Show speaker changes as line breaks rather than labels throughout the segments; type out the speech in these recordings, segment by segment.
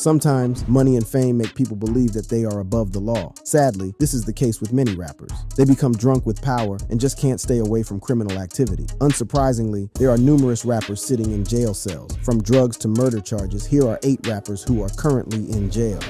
Sometimes, money and fame make people believe that they are above the law. Sadly, this is the case with many rappers. They become drunk with power and just can't stay away from criminal activity. Unsurprisingly, there are numerous rappers sitting in jail cells. From drugs to murder charges, here are 8 rappers who are currently in jail.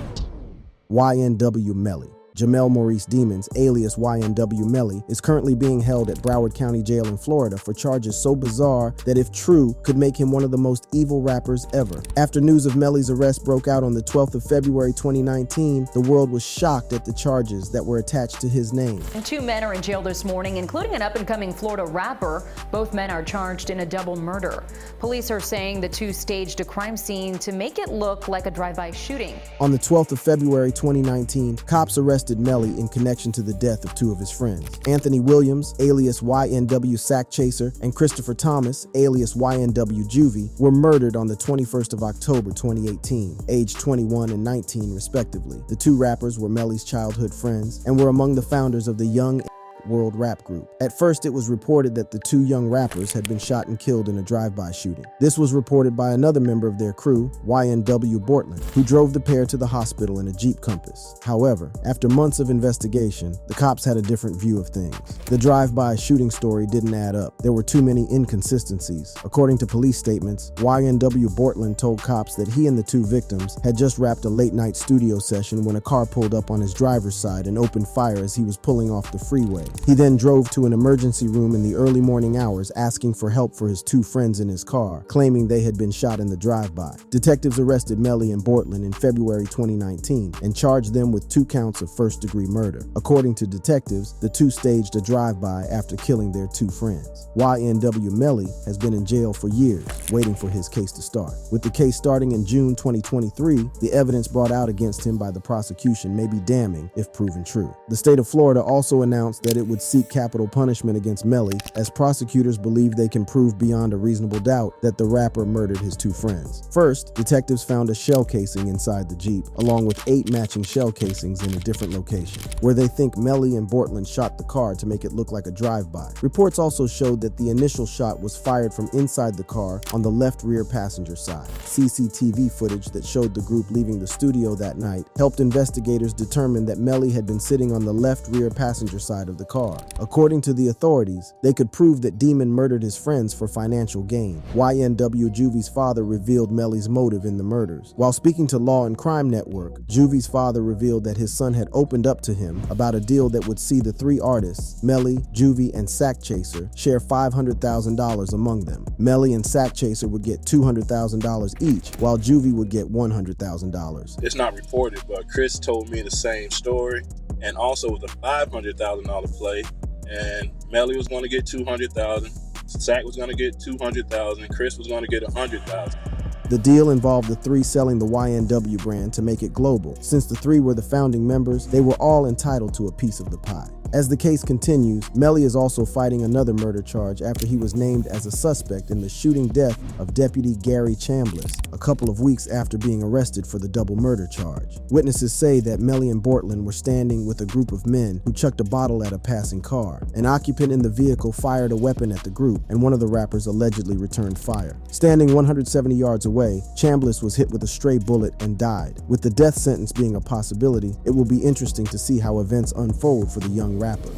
YNW Melly. Jamel Maurice Demons, alias YNW Melly, is currently being held at Broward County Jail in Florida for charges so bizarre that, if true, could make him one of the most evil rappers ever. After news of Melly's arrest broke out on the 12th of February 2019, the world was shocked at the charges that were attached to his name.
And 2 men are in jail this morning, including an up-and-coming Florida rapper. Both men are charged in a double murder. Police are saying the 2 staged a crime scene to make it look like a drive-by shooting.
On the 12th of February 2019, cops arrested Melly in connection to the death of 2 of his friends. Anthony Williams, alias YNW Sack Chaser, and Christopher Thomas, alias YNW Juvie, were murdered on the 21st of October 2018, aged 21 and 19 respectively. The 2 rappers were Melly's childhood friends and were among the founders of the Young World Rap Group. At first, it was reported that the 2 young rappers had been shot and killed in a drive-by shooting. This was reported by another member of their crew, YNW Bortland, who drove the pair to the hospital in a Jeep Compass. However, after months of investigation, the cops had a different view of things. The drive-by shooting story didn't add up. There were too many inconsistencies. According to police statements, YNW Bortland told cops that he and the 2 victims had just wrapped a late-night studio session when a car pulled up on his driver's side and opened fire as he was pulling off the freeway. He then drove to an emergency room in the early morning hours asking for help for his 2 friends in his car, claiming they had been shot in the drive-by. Detectives arrested Melly and Bortland in February 2019 and charged them with 2 counts of first-degree murder. According to detectives, the 2 staged a drive-by after killing their 2 friends. YNW Melly has been in jail for years, waiting for his case to start. With the case starting in June 2023, the evidence brought out against him by the prosecution may be damning if proven true. The state of Florida also announced that it would seek capital punishment against Melly, as prosecutors believe they can prove beyond a reasonable doubt that the rapper murdered his 2 friends. First, detectives found a shell casing inside the Jeep, along with 8 matching shell casings in a different location, where they think Melly and Bortland shot the car to make it look like a drive-by. Reports also showed that the initial shot was fired from inside the car on the left rear passenger side. CCTV footage that showed the group leaving the studio that night helped investigators determine that Melly had been sitting on the left rear passenger side of the car. According to the authorities, they could prove that Demon murdered his friends for financial gain. YNW Juvie's father revealed Melly's motive in the murders. While speaking to Law and Crime Network, Juvie's father revealed that his son had opened up to him about a deal that would see the 3 artists, Melly, Juvie, and Sack Chaser, share $500,000 among them. Melly and Sack Chaser would get $200,000 each, while Juvie would get $100,000.
It's not reported, but Chris told me the same story. And also with a $500,000 play, and Melly was going to get $200,000, Sack was going to get $200,000, and Chris was going to get $100,000.
The deal involved the 3 selling the YNW brand to make it global. Since the 3 were the founding members, they were all entitled to a piece of the pie. As the case continues, Melly is also fighting another murder charge after he was named as a suspect in the shooting death of Deputy Gary Chambliss a couple of weeks after being arrested for the double murder charge. Witnesses say that Melly and Bortland were standing with a group of men who chucked a bottle at a passing car. An occupant in the vehicle fired a weapon at the group, and one of the rappers allegedly returned fire. Standing 170 yards away, Chambliss was hit with a stray bullet and died. With the death sentence being a possibility, it will be interesting to see how events unfold for the young rapper.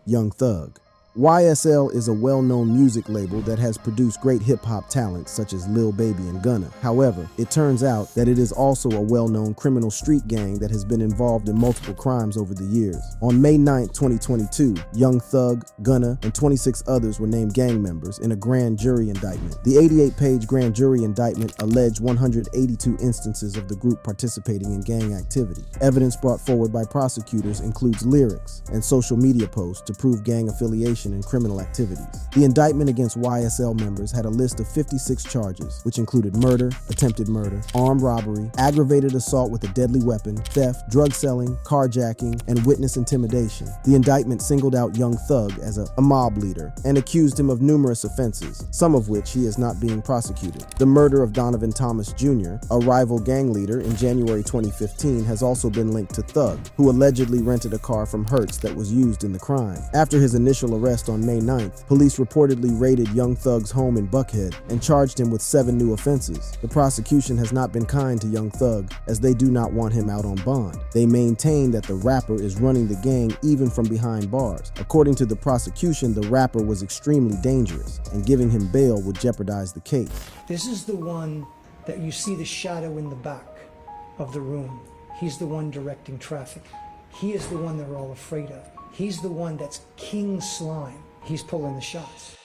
Young Thug. YSL is a well-known music label that has produced great hip-hop talents such as Lil Baby and Gunna. However, it turns out that it is also a well-known criminal street gang that has been involved in multiple crimes over the years. On May 9, 2022, Young Thug, Gunna, and 26 others were named gang members in a grand jury indictment. The 88-page grand jury indictment alleged 182 instances of the group participating in gang activity. Evidence brought forward by prosecutors includes lyrics and social media posts to prove gang affiliation and criminal activities. The indictment against YSL members had a list of 56 charges, which included murder, attempted murder, armed robbery, aggravated assault with a deadly weapon, theft, drug selling, carjacking, and witness intimidation. The indictment singled out Young Thug as a mob leader and accused him of numerous offenses, some of which he is not being prosecuted. The murder of Donovan Thomas Jr., a rival gang leader, in January 2015 has also been linked to Thug, who allegedly rented a car from Hertz that was used in the crime. After his initial arrest arrest on May 9th, police reportedly raided Young Thug's home in Buckhead and charged him with 7 new offenses. The prosecution has not been kind to Young Thug, as they do not want him out on bond. They maintain that the rapper is running the gang even from behind bars. According to the prosecution, the rapper was extremely dangerous, and giving him bail would jeopardize the case.
This is the one that you see the shadow in the back of the room. He's the one directing traffic. He is the one they're all afraid of. He's the one that's King Slime. He's pulling the shots.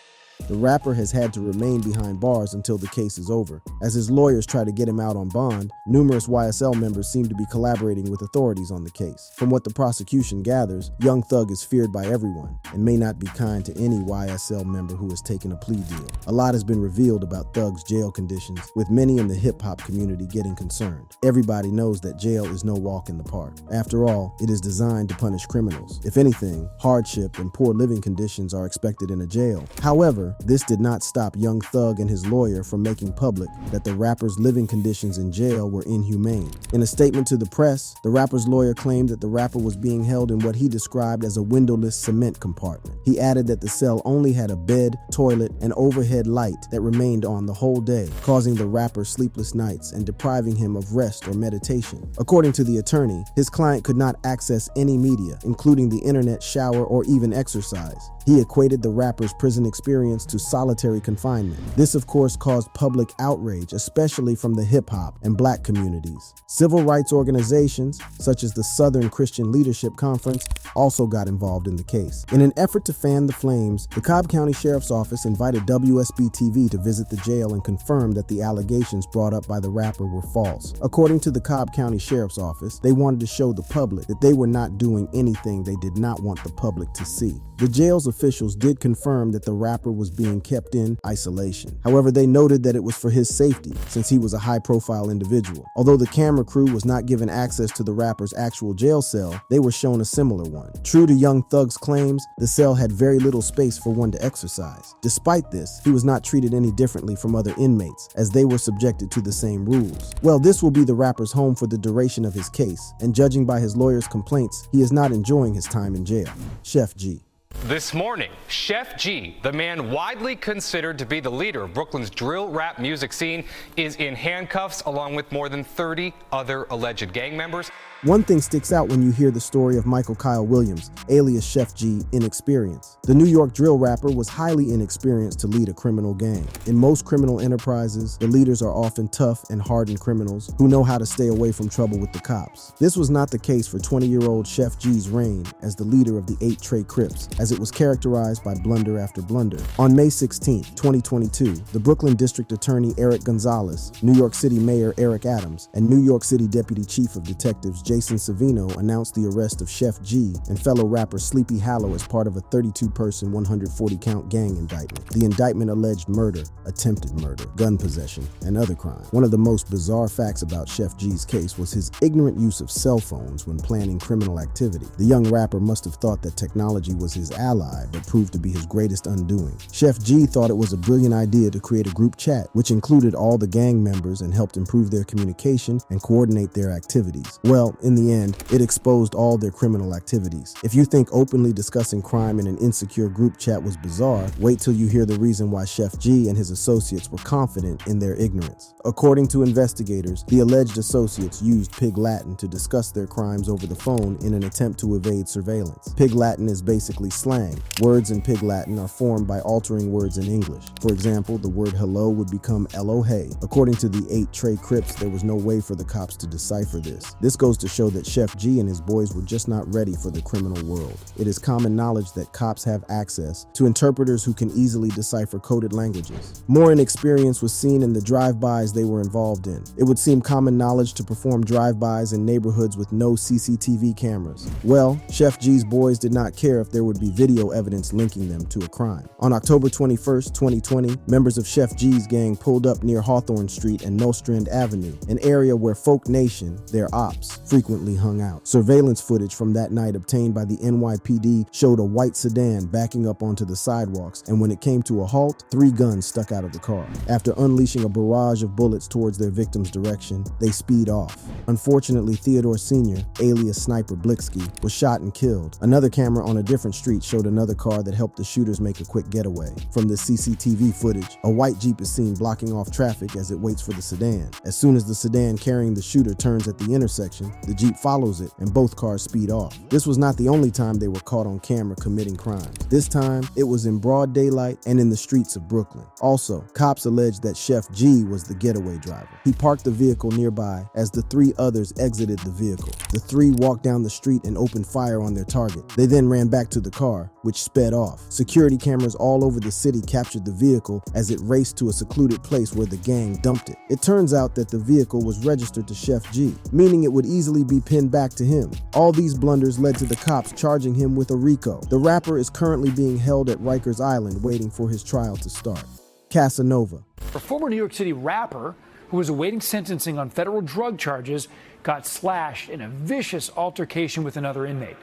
The rapper has had to remain behind bars until the case is over. As his lawyers try to get him out on bond, numerous YSL members seem to be collaborating with authorities on the case. From what the prosecution gathers, Young Thug is feared by everyone and may not be kind to any YSL member who has taken a plea deal. A lot has been revealed about Thug's jail conditions, with many in the hip-hop community getting concerned. Everybody knows that jail is no walk in the park. After all, it is designed to punish criminals. If anything, hardship and poor living conditions are expected in a jail. However, this did not stop Young Thug and his lawyer from making public that the rapper's living conditions in jail were inhumane. In a statement to the press, the rapper's lawyer claimed that the rapper was being held in what he described as a windowless cement compartment. He added that the cell only had a bed, toilet, and overhead light that remained on the whole day, causing the rapper sleepless nights and depriving him of rest or meditation. According to the attorney, his client could not access any media, including the internet, shower, or even exercise. He equated the rapper's prison experience to solitary confinement. This, of course, caused public outrage, especially from the hip-hop and black communities. Civil rights organizations, such as the Southern Christian Leadership Conference, also got involved in the case. In an effort to fan the flames, the Cobb County Sheriff's Office invited WSB-TV to visit the jail and confirm that the allegations brought up by the rapper were false. According to the Cobb County Sheriff's Office, they wanted to show the public that they were not doing anything they did not want the public to see. The jail's officials did confirm that the rapper was being kept in isolation. However, they noted that it was for his safety, since he was a high-profile individual. Although the camera crew was not given access to the rapper's actual jail cell, they were shown a similar one. True to Young Thug's claims, the cell had very little space for one to exercise. Despite this, he was not treated any differently from other inmates, as they were subjected to the same rules. Well, this will be the rapper's home for the duration of his case, and judging by his lawyer's complaints, he is not enjoying his time in jail. Chef G.
This morning, Chef G, the man widely considered to be the leader of Brooklyn's drill rap music scene, is in handcuffs along with more than 30 other alleged gang members.
One thing sticks out when you hear the story of Michael Kyle Williams, alias Chef G, inexperience. The New York drill rapper was highly inexperienced to lead a criminal gang. In most criminal enterprises, the leaders are often tough and hardened criminals who know how to stay away from trouble with the cops. This was not the case for 20-year-old Chef G's reign as the leader of the 8 TayK Crips, as it was characterized by blunder after blunder. On May 16, 2022, the Brooklyn District Attorney Eric Gonzalez, New York City Mayor Eric Adams, and New York City Deputy Chief of Detectives Jason Savino announced the arrest of Chef G and fellow rapper Sleepy Hallow as part of a 32-person, 140-count gang indictment. The indictment alleged murder, attempted murder, gun possession, and other crimes. One of the most bizarre facts about Chef G's case was his ignorant use of cell phones when planning criminal activity. The young rapper must have thought that technology was his ally, but proved to be his greatest undoing. Chef G thought it was a brilliant idea to create a group chat, which included all the gang members and helped improve their communication and coordinate their activities. Well, in the end, it exposed all their criminal activities. If you think openly discussing crime in an insecure group chat was bizarre, wait till you hear the reason why Chef G and his associates were confident in their ignorance. According to investigators, the alleged associates used Pig Latin to discuss their crimes over the phone in an attempt to evade surveillance. Pig Latin is basically slang. Words in Pig Latin are formed by altering words in English. For example, the word hello would become Elohe. According to the 8 TayK Crips, there was no way for the cops to decipher this. This goes to show that Chef G and his boys were just not ready for the criminal world. It is common knowledge that cops have access to interpreters who can easily decipher coded languages. More inexperience was seen in the drive-bys they were involved in. It would seem common knowledge to perform drive-bys in neighborhoods with no CCTV cameras. Well, Chef G's boys did not care if there would be video evidence linking them to a crime. On October 21st, 2020, members of Chef G's gang pulled up near Hawthorne Street and Nostrand Avenue, an area where Folk Nation, their ops, frequently hung out. Surveillance footage from that night obtained by the NYPD showed a white sedan backing up onto the sidewalks, and when it came to a halt, 3 guns stuck out of the car. After unleashing a barrage of bullets towards their victim's direction, they speed off. Unfortunately, Theodore Sr., alias Sniper Blixky, was shot and killed. Another camera on a different street showed another car that helped the shooters make a quick getaway. From the CCTV footage, a white Jeep is seen blocking off traffic as it waits for the sedan. As soon as the sedan carrying the shooter turns at the intersection, the Jeep follows it and both cars speed off. This was not the only time they were caught on camera committing crimes. This time, it was in broad daylight and in the streets of Brooklyn. Also, cops alleged that Chef G was the getaway driver. He parked the vehicle nearby as the three others exited the vehicle. The three walked down the street and opened fire on their target. They then ran back to the car, which sped off. Security cameras all over the city captured the vehicle as it raced to a secluded place where the gang dumped it. It turns out that the vehicle was registered to Chef G, meaning it would easily be pinned back to him. All these blunders led to the cops charging him with a RICO. The rapper is currently being held at Rikers Island waiting for his trial to start. Casanova.
A former New York City rapper who was awaiting sentencing on federal drug charges got slashed in a vicious altercation with another inmate.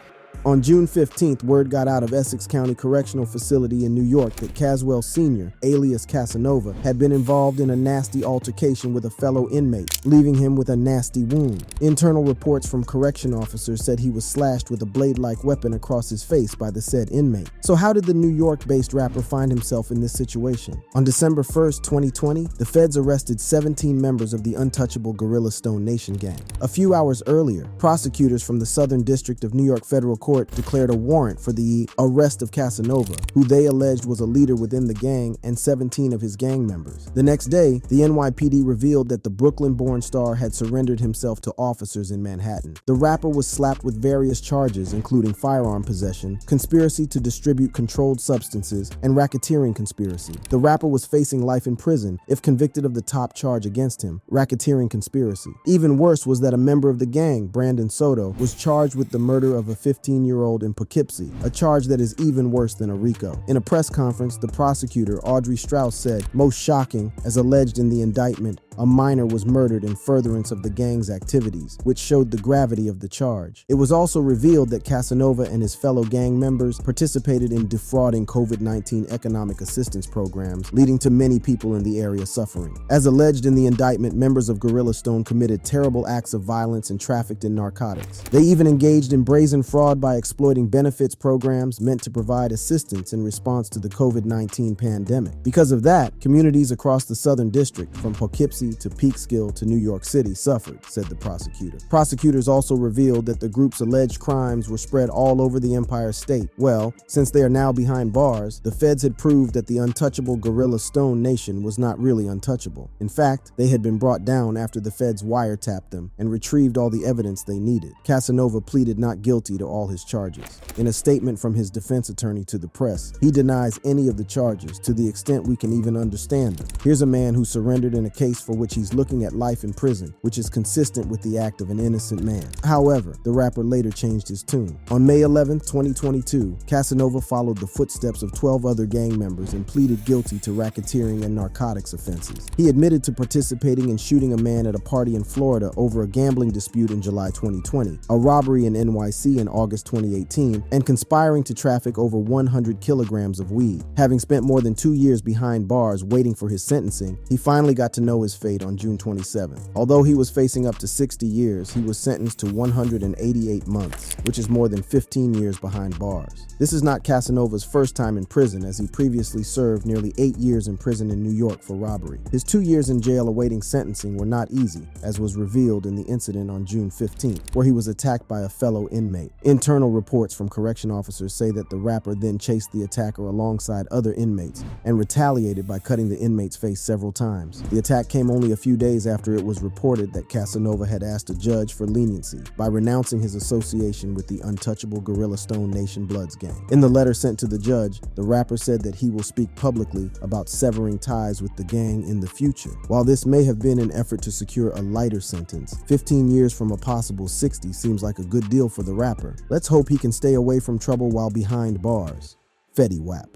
On June 15th, word got out of Essex County Correctional Facility in New York that Caswell Sr., alias Casanova, had been involved in a nasty altercation with a fellow inmate, leaving him with a nasty wound. Internal reports from correction officers said he was slashed with a blade-like weapon across his face by the said inmate. So how did the New York-based rapper find himself in this situation? On December 1st, 2020, the feds arrested 17 members of the untouchable Gorilla Stone Nation gang. A few hours earlier, prosecutors from the Southern District of New York Federal Court declared a warrant for the arrest of Casanova, who they alleged was a leader within the gang, and 17 of his gang members. The next day, the NYPD revealed that the Brooklyn-born star had surrendered himself to officers in Manhattan. The rapper was slapped with various charges, including firearm possession, conspiracy to distribute controlled substances, and racketeering conspiracy. The rapper was facing life in prison if convicted of the top charge against him, racketeering conspiracy. Even worse was that a member of the gang, Brandon Soto, was charged with the murder of a 15-year-old in Poughkeepsie, a charge that is even worse than a RICO. In a press conference, the prosecutor, Audrey Strauss, said, "Most shocking, as alleged in the indictment, a minor was murdered in furtherance of the gang's activities, which showed the gravity of the charge." It was also revealed that Casanova and his fellow gang members participated in defrauding COVID-19 economic assistance programs, leading to many people in the area suffering. As alleged in the indictment, members of Gorilla Stone committed terrible acts of violence and trafficked in narcotics. They even engaged in brazen fraud by exploiting benefits programs meant to provide assistance in response to the COVID-19 pandemic. Because of that, communities across the Southern District, from Poughkeepsie to Peekskill to New York City, suffered, said the prosecutor. Prosecutors also revealed that the group's alleged crimes were spread all over the Empire State. Well, since they are now behind bars, the feds had proved that the untouchable Gorilla Stone Nation was not really untouchable. In fact, they had been brought down after the feds wiretapped them and retrieved all the evidence they needed. Casanova pleaded not guilty to all his charges. In a statement from his defense attorney to the press, he denies any of the charges to the extent we can even understand them. Here's a man who surrendered in a case for which he's looking at life in prison, which is consistent with the act of an innocent man. However, the rapper later changed his tune. On May 11, 2022, Casanova followed the footsteps of 12 other gang members and pleaded guilty to racketeering and narcotics offenses. He admitted to participating in shooting a man at a party in Florida over a gambling dispute in July 2020, a robbery in NYC in August 2018, and conspiring to traffic over 100 kilograms of weed. Having spent more than 2 years behind bars waiting for his sentencing, he finally got to know his fate on June 27th. Although he was facing up to 60 years, he was sentenced to 188 months, which is more than 15 years behind bars. This is not Casanova's first time in prison, as he previously served nearly 8 years in prison in New York for robbery. His 2 years in jail awaiting sentencing were not easy, as was revealed in the incident on June 15th, where he was attacked by a fellow inmate. Internal reports from correction officers say that the rapper then chased the attacker alongside other inmates and retaliated by cutting the inmate's face several times. The attack came only a few days after it was reported that Casanova had asked a judge for leniency by renouncing his association with the untouchable Gorilla Stone Nation Bloods gang. In the letter sent to the judge, the rapper said that he will speak publicly about severing ties with the gang in the future. While this may have been an effort to secure a lighter sentence, 15 years from a possible 60 seems like a good deal for the rapper. Let's hope he can stay away from trouble while behind bars. Fetty Wap.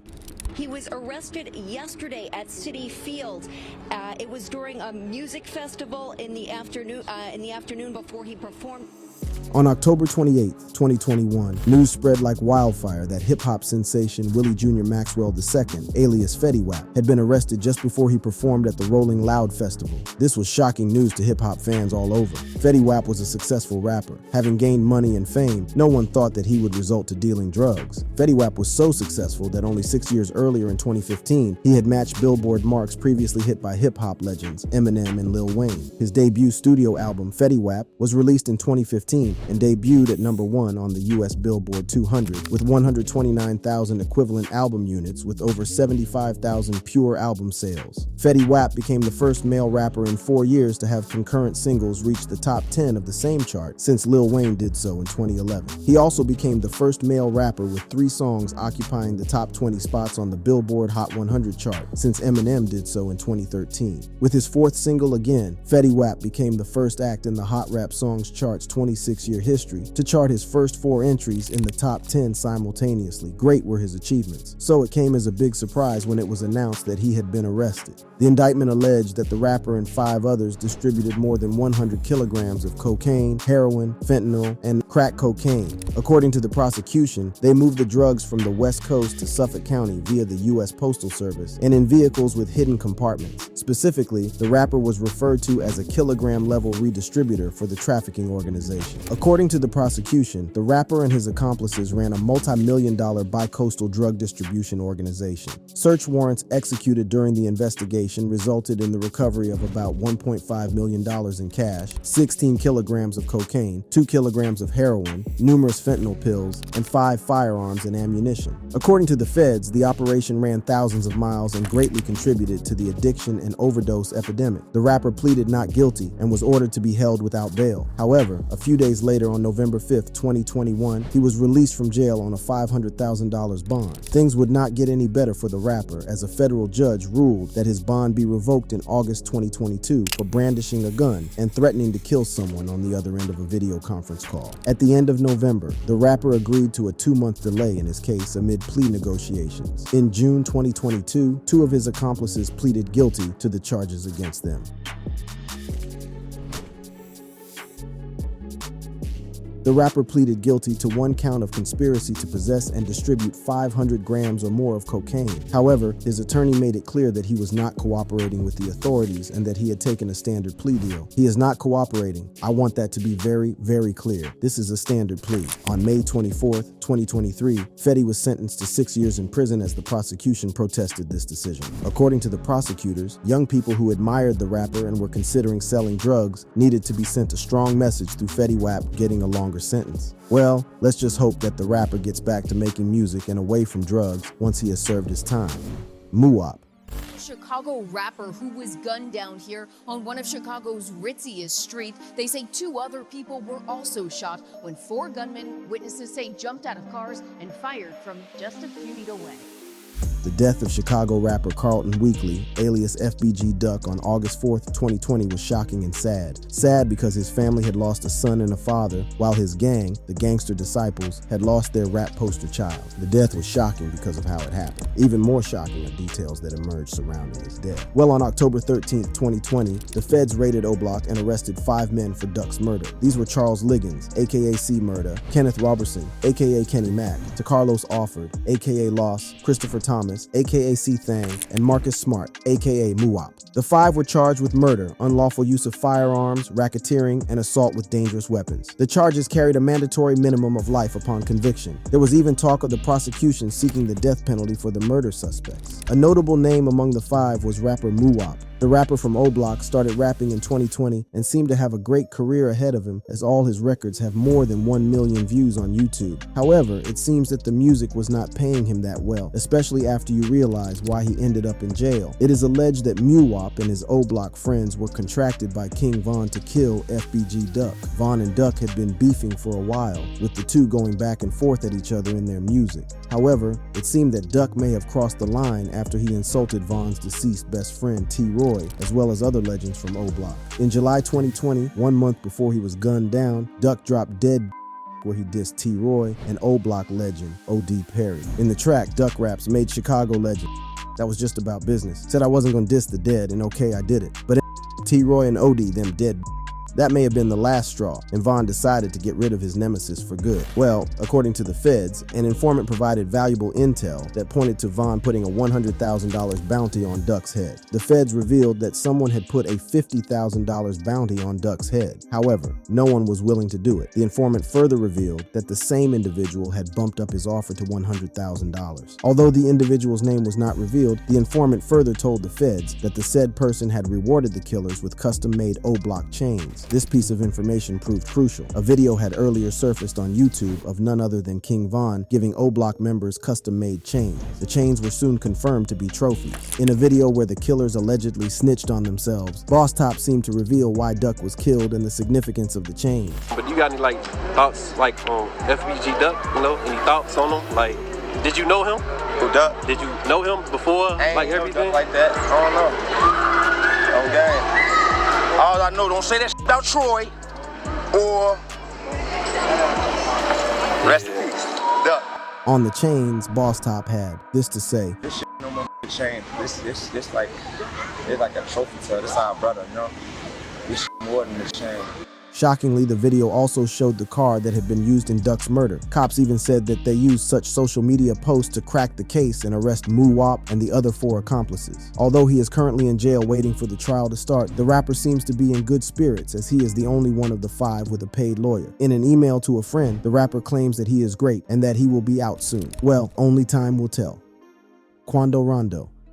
He was arrested yesterday at Citi Field. It was during a music festival in the afternoon before he performed.
On October 28, 2021, news spread like wildfire that hip-hop sensation Willie Jr. Maxwell II, alias Fetty Wap, had been arrested just before he performed at the Rolling Loud Festival. This was shocking news to hip-hop fans all over. Fetty Wap was a successful rapper. Having gained money and fame, no one thought that he would resort to dealing drugs. Fetty Wap was so successful that only 6 years earlier in 2015, he had matched Billboard marks previously hit by hip-hop legends Eminem and Lil Wayne. His debut studio album, Fetty Wap, was released in 2015 and debuted at #1 on the US Billboard 200 with 129,000 equivalent album units with over 75,000 pure album sales. Fetty Wap became the first male rapper in 4 years to have concurrent singles reach the top 10 of the same chart since Lil Wayne did so in 2011. He also became the first male rapper with 3 songs occupying the top 20 spots on the Billboard Hot 100 chart since Eminem did so in 2013. With his 4th single Again, Fetty Wap became the first act in the Hot Rap Songs chart's 26-year history to chart his first 4 entries in the top 10 simultaneously. Great were his achievements. So it came as a big surprise when it was announced that he had been arrested. The indictment alleged that the rapper and 5 others distributed more than 100 kilograms of cocaine, heroin, fentanyl, and crack cocaine. According to the prosecution, they moved the drugs from the West Coast to Suffolk County via the U.S. Postal Service and in vehicles with hidden compartments. Specifically, the rapper was referred to as a kilogram-level redistributor for the trafficking organization. According to the prosecution, the rapper and his accomplices ran a multi-million-dollar bi-coastal drug distribution organization. Search warrants executed during the investigation resulted in the recovery of about $1.5 million in cash, 16 kilograms of cocaine, 2 kilograms of heroin, numerous fentanyl pills, and 5 firearms and ammunition. According to the feds, the operation ran thousands of miles and greatly contributed to the addiction and overdose epidemic. The rapper pleaded not guilty and was ordered to be held without bail. However, a few days later on November 5th, 2021, he was released from jail on a $500,000 bond. Things would not get any better for the rapper as a federal judge ruled that his bond be revoked in August 2022 for brandishing a gun and threatening to kill someone on the other end of a video conference call. At the end of November, the rapper agreed to a 2-month delay in his case amid plea negotiations. In June 2022, 2 of his accomplices pleaded guilty to the charges against them. The rapper pleaded guilty to 1 count of conspiracy to possess and distribute 500 grams or more of cocaine. However, his attorney made it clear that he was not cooperating with the authorities and that he had taken a standard plea deal. He is not cooperating. I want that to be very, very clear. This is a standard plea. On May 24th, 2023, Fetty was sentenced to 6 years in prison as the prosecution protested this decision. According to the prosecutors, young people who admired the rapper and were considering selling drugs needed to be sent a strong message through Fetty Wap getting a longer sentence. Well, let's just hope that the rapper gets back to making music and away from drugs once he has served his time. Muop.
Chicago rapper who was gunned down here on one of Chicago's ritziest streets. They say 2 other people were also shot when 4 gunmen, witnesses say, jumped out of cars and fired from just a few feet away.
The death of Chicago rapper Carlton Weekly, alias FBG Duck, on August 4th, 2020 was shocking and sad. Sad because his family had lost a son and a father, while his gang, the Gangster Disciples, had lost their rap poster child. The death was shocking because of how it happened. Even more shocking are details that emerged surrounding his death. Well, on October 13th, 2020, the feds raided O-Block and arrested 5 men for Duck's murder. These were Charles Liggins, aka C Murda, Kenneth Robertson, aka Kenny Mack, DeCarlos Offord, aka Loss, Christopher Thomas, aka C-Thang, and Marcus Smart, aka Muop. The 5 were charged with murder, unlawful use of firearms, racketeering, and assault with dangerous weapons. The charges carried a mandatory minimum of life upon conviction. There was even talk of the prosecution seeking the death penalty for the murder suspects. A notable name among the 5 was rapper Muop. The rapper from O-Block started rapping in 2020 and seemed to have a great career ahead of him, as all his records have more than 1 million views on YouTube. However, it seems that the music was not paying him that well, especially after you realize why he ended up in jail. It is alleged that Muop and his O-Block friends were contracted by King Von to kill FBG Duck. Von and Duck had been beefing for a while, with the 2 going back and forth at each other in their music. However, it seemed that Duck may have crossed the line after he insulted Von's deceased best friend T-Roy, as well as other legends from O-Block. In July 2020, 1 month before he was gunned down, Duck dropped Dead, where he dissed T-Roy and O-Block legend O.D. Perry. In the track, Duck raps, made Chicago legend. That was just about business. Said I wasn't gonna diss the dead, and okay, I did it. But T-Roy and O.D., them dead. That may have been the last straw, and Vaughn decided to get rid of his nemesis for good. Well, according to the feds, an informant provided valuable intel that pointed to Vaughn putting a $100,000 bounty on Duck's head. The feds revealed that someone had put a $50,000 bounty on Duck's head. However, no one was willing to do it. The informant further revealed that the same individual had bumped up his offer to $100,000. Although the individual's name was not revealed, the informant further told the feds that the said person had rewarded the killers with custom-made O-block chains. This piece of information proved crucial. A video had earlier surfaced on YouTube of none other than King Von giving O-block members custom-made chains. The chains were soon confirmed to be trophies. In a video where the killers allegedly snitched on themselves, Boss Top seemed to reveal why Duck was killed and the significance of the chains.
But you got any thoughts on FBG Duck? Any thoughts on him? Did you know him?
Who, Duck?
Did you know him before? Everything?
Duck like that. I don't know. On game. All I know, don't say that shit about Troy or rest in peace, Duck.
On the chains, Boss Top had this to say.
This shit no more chain. This like, it's like a trophy to this our brother, you know? This shit more than the chain.
Shockingly, the video also showed the car that had been used in Duck's murder. Cops even said that they used such social media posts to crack the case and arrest Muop and the other 4 accomplices. Although he is currently in jail waiting for the trial to start, the rapper seems to be in good spirits as he is the only one of the 5 with a paid lawyer. In an email to a friend, the rapper claims that he is great and that he will be out soon. Well, only time will tell.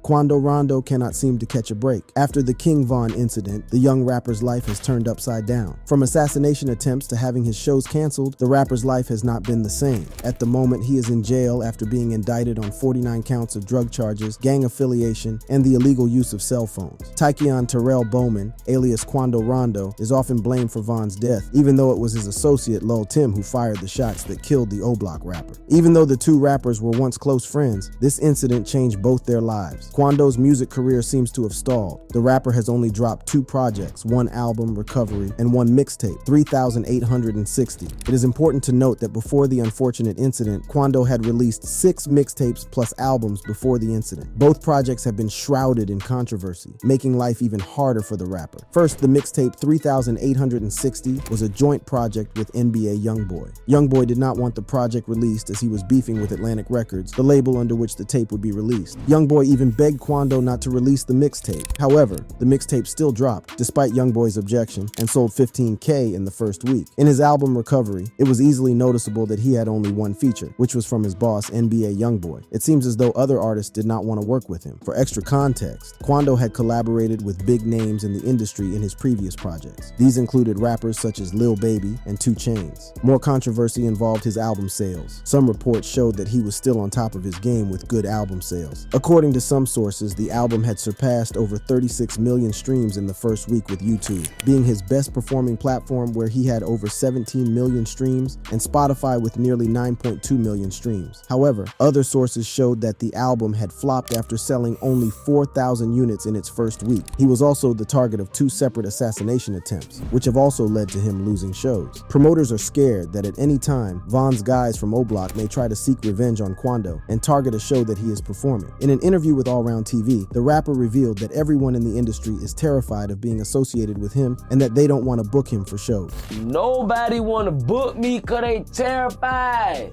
Quando Rondo cannot seem to catch a break. After the King Von incident, the young rapper's life has turned upside down. From assassination attempts to having his shows canceled, the rapper's life has not been the same. At the moment, he is in jail after being indicted on 49 counts of drug charges, gang affiliation, and the illegal use of cell phones. TayK Terrell Bowman, alias Quando Rondo, is often blamed for Von's death, even though it was his associate Lil Tim who fired the shots that killed the O-Block rapper. Even though the 2 rappers were once close friends, this incident changed both their lives. Quando's music career seems to have stalled. The rapper has only dropped 2 projects, 1 album, Recovery, and 1 mixtape, 3,860. It is important to note that before the unfortunate incident, Quando had released 6 mixtapes plus albums before the incident. Both projects have been shrouded in controversy, making life even harder for the rapper. First, the mixtape 3,860 was a joint project with NBA YoungBoy. YoungBoy did not want the project released as he was beefing with Atlantic Records, the label under which the tape would be released. YoungBoy even begged Quando not to release the mixtape. However, the mixtape still dropped, despite YoungBoy's objection, and sold 15K in the first week. In his album Recovery, it was easily noticeable that he had only 1 feature, which was from his boss, NBA YoungBoy. It seems as though other artists did not want to work with him. For extra context, Quando had collaborated with big names in the industry in his previous projects. These included rappers such as Lil Baby and 2 Chainz. More controversy involved his album sales. Some reports showed that he was still on top of his game with good album sales. According to some sources, the album had surpassed over 36 million streams in the first week with YouTube, being his best performing platform where he had over 17 million streams, and Spotify with nearly 9.2 million streams. However, other sources showed that the album had flopped after selling only 4,000 units in its first week. He was also the target of 2 separate assassination attempts, which have also led to him losing shows. Promoters are scared that at any time, Von's guys from O-Block may try to seek revenge on Quando and target a show that he is performing. In an interview with All Round TV, the rapper revealed that everyone in the industry is terrified of being associated with him and that they don't want to book him for shows.
Nobody want to book me because they terrified.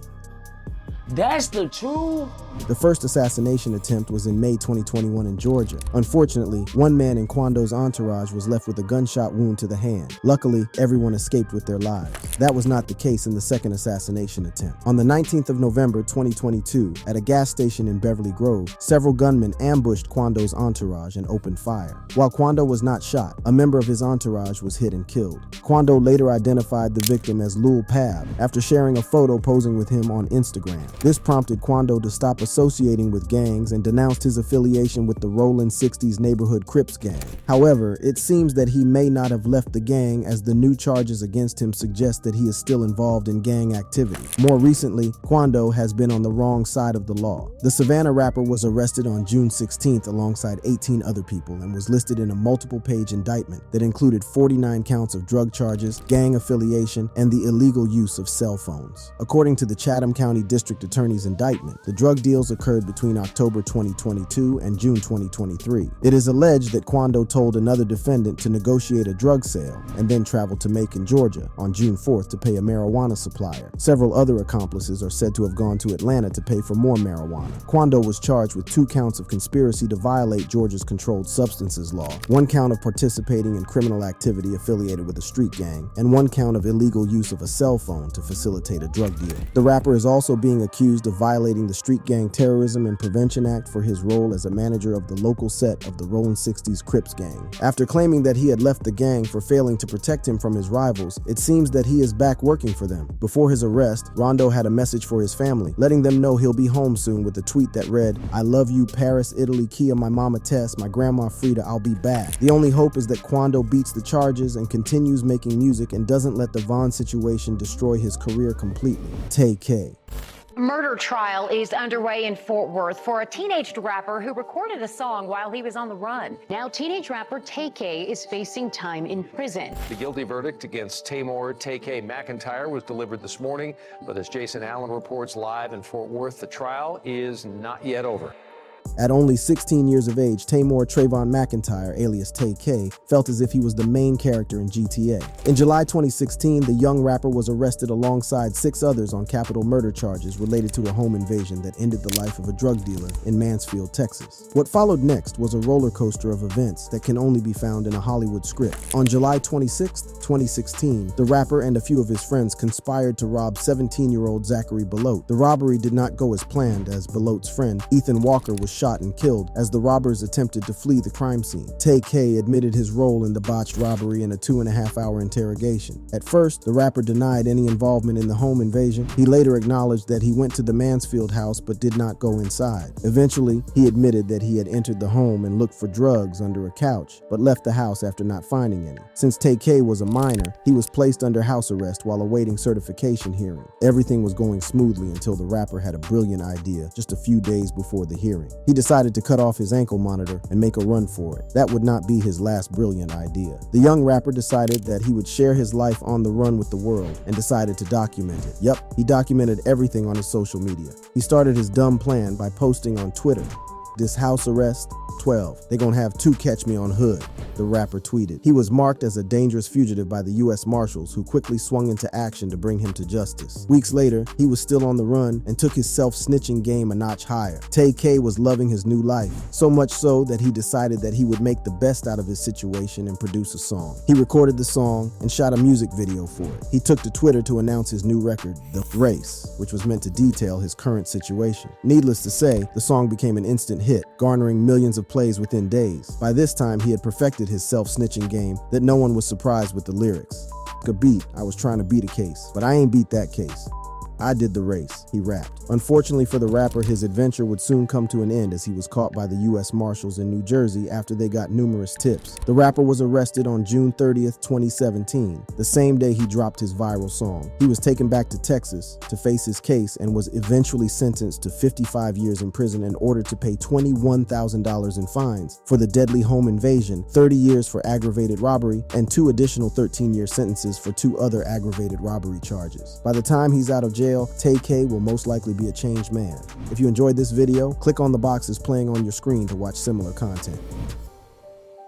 That's the truth.
The first assassination attempt was in May 2021 in Georgia. Unfortunately, 1 man in Quando's entourage was left with a gunshot wound to the hand. Luckily, everyone escaped with their lives. That was not the case in the second assassination attempt. On the 19th of November 2022, at a gas station in Beverly Grove, several gunmen ambushed Quando's entourage and opened fire. While Quando was not shot, a member of his entourage was hit and killed. Quando later identified the victim as Lil Pab after sharing a photo posing with him on Instagram. This prompted Quando to stop associating with gangs and denounced his affiliation with the Rollin' 60s neighborhood Crips gang. However, it seems that he may not have left the gang, as the new charges against him suggest that he is still involved in gang activity. More recently, Quando has been on the wrong side of the law. The Savannah rapper was arrested on June 16th alongside 18 other people and was listed in a multiple-page indictment that included 49 counts of drug charges, gang affiliation, and the illegal use of cell phones. According to the Chatham County District Attorney's indictment, the drug deal deals occurred between October 2022 and June 2023. It is alleged that Quando told another defendant to negotiate a drug sale and then traveled to Macon, Georgia on June 4th to pay a marijuana supplier. Several other accomplices are said to have gone to Atlanta to pay for more marijuana. Quando was charged with 2 counts of conspiracy to violate Georgia's controlled substances law, 1 count of participating in criminal activity affiliated with a street gang, and 1 count of illegal use of a cell phone to facilitate a drug deal. The rapper is also being accused of violating the Street Gang Terrorism and Prevention Act for his role as a manager of the local set of the Rollin' 60s Crips gang. After claiming that he had left the gang for failing to protect him from his rivals, it seems that he is back working for them. Before his arrest, Rondo had a message for his family, letting them know he'll be home soon with a tweet that read, "I love you, Paris, Italy, Kia, my mama Tess, my grandma Frida, I'll be back." The only hope is that Quando beats the charges and continues making music and doesn't let the Vaughn situation destroy his career completely. TayK.
A murder trial is underway in Fort Worth for a teenage rapper who recorded a song while he was on the run. Now teenage rapper TayK is facing time in prison.
The guilty verdict against TayK McIntyre was delivered this morning, but as Jason Allen reports live in Fort Worth, the trial is not yet over.
At only 16 years of age, Taymor Trayvon McIntyre, alias TayK, felt as if he was the main character in GTA. In July 2016, the young rapper was arrested alongside 6 others on capital murder charges related to a home invasion that ended the life of a drug dealer in Mansfield, Texas. What followed next was a roller coaster of events that can only be found in a Hollywood script. On July 26, 2016, the rapper and a few of his friends conspired to rob 17-year-old Zachary Belote. The robbery did not go as planned, as Belote's friend, Ethan Walker, was shot and killed as the robbers attempted to flee the crime scene. TayK admitted his role in the botched robbery in a 2.5-hour interrogation. At first, the rapper denied any involvement in the home invasion. He later acknowledged that he went to the Mansfield house but did not go inside. Eventually, he admitted that he had entered the home and looked for drugs under a couch, but left the house after not finding any. Since TayK was a minor, he was placed under house arrest while awaiting certification hearing. Everything was going smoothly until the rapper had a brilliant idea just a few days before the hearing. He decided to cut off his ankle monitor and make a run for it. That would not be his last brilliant idea. The young rapper decided that he would share his life on the run with the world and decided to document it. Yep, he documented everything on his social media. He started his dumb plan by posting on Twitter, "This house arrest, 12. They gonna have 2 catch me on hood," the rapper tweeted. He was marked as a dangerous fugitive by the U.S. Marshals, who quickly swung into action to bring him to justice. Weeks later, he was still on the run and took his self-snitching game a notch higher. TayK was loving his new life, so much so that he decided that he would make the best out of his situation and produce a song. He recorded the song and shot a music video for it. He took to Twitter to announce his new record, The Race, which was meant to detail his current situation. Needless to say, the song became an instant hit, garnering millions of plays within days. By this time, he had perfected his self-snitching game that no one was surprised with the lyrics. "A beat, I was trying to beat a case, but I ain't beat that case. I did the race," he rapped. Unfortunately for the rapper, his adventure would soon come to an end as he was caught by the U.S. Marshals in New Jersey after they got numerous tips. The rapper was arrested on June 30th, 2017, the same day he dropped his viral song. He was taken back to Texas to face his case and was eventually sentenced to 55 years in prison and ordered to pay $21,000 in fines for the deadly home invasion, 30 years for aggravated robbery, and 2 additional 13-year sentences for 2 other aggravated robbery charges. By the time he's out of jail, TayK will most likely be a changed man. If you enjoyed this video, click on the boxes playing on your screen to watch similar content.